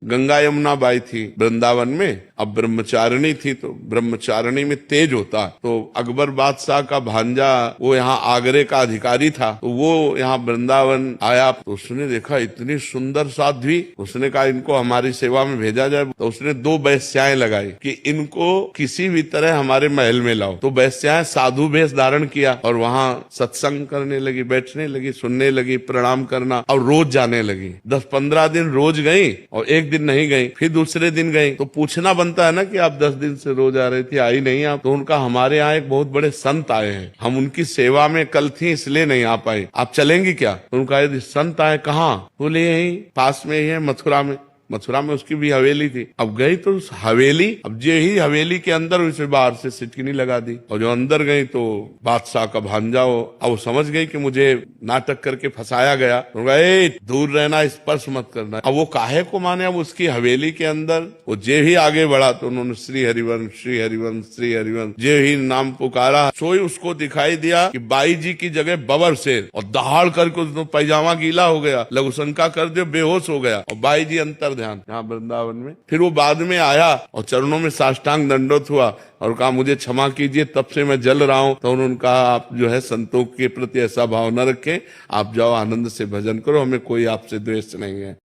Ganga Yamuna by थी वृंदावन में, अब ब्रह्मचारिणी थी, तो ब्रह्मचारिणी में तेज होता है। तो अकबर बादशाह का भांजा वो यहाँ आगरे का अधिकारी था, तो वो यहाँ वृंदावन आया, तो उसने देखा इतनी सुंदर साध्वी, उसने कहा इनको हमारी सेवा में भेजा जाए। तो उसने 2 वेश्याएं लगाई कि इनको किसी भी तरह हमारे महल में लाओ। तो वेश्याएं साधु वेश धारण किया और वहाँ सत्संग करने लगी, बैठने लगी, सुनने लगी, प्रणाम करना, और रोज जाने लगी। 10-15 दिन रोज गई और एक दिन नहीं गई, फिर दूसरे दिन गई। तो पूछना बनता है ना कि आप 10 दिन से रोज आ रही थी, आई नहीं आप? तो उनका हमारे यहाँ एक बहुत बड़े संत आए हैं, हम उनकी सेवा में कल थी इसलिए नहीं आ पाई, आप चलेंगी क्या? तो उनका यदि संत आए कहाँ? बोले यही पास में ही है, मथुरा में। मथुरा में उसकी भी हवेली थी। अब गई तो उस हवेली, अब जे ही हवेली के अंदर उसे बाहर से सिटकिनी लगा दी, और जो अंदर गई तो बादशाह का भांजा हो। अब वो समझ गई कि मुझे नाटक करके फंसाया गया, तो दूर रहना, स्पर्श मत करना। अब वो काहे को माने, अब उसकी हवेली के अंदर वो जे ही आगे बढ़ा तो उन्होंने श्री हरिवंश, श्री हरिवंश, श्री हरिवंश जे ही नाम पुकारा। सोई उसको दिखाई दिया कि बाई जी की जगह बबर शेर, और दहाड़ करके उसको पैजामा गीला हो गया, लघु शंका कर दे, बेहोश हो गया, और बाई जी अंतर ध्यान यहाँ वृंदावन में। फिर वो बाद में आया और चरणों में साष्टांग दंडोत हुआ और कहा मुझे क्षमा कीजिए, तब से मैं जल रहा हूं। तो उन्होंने कहा आप जो है संतों के प्रति ऐसा भाव न रखें, आप जाओ आनंद से भजन करो, हमें कोई आपसे द्वेष नहीं है।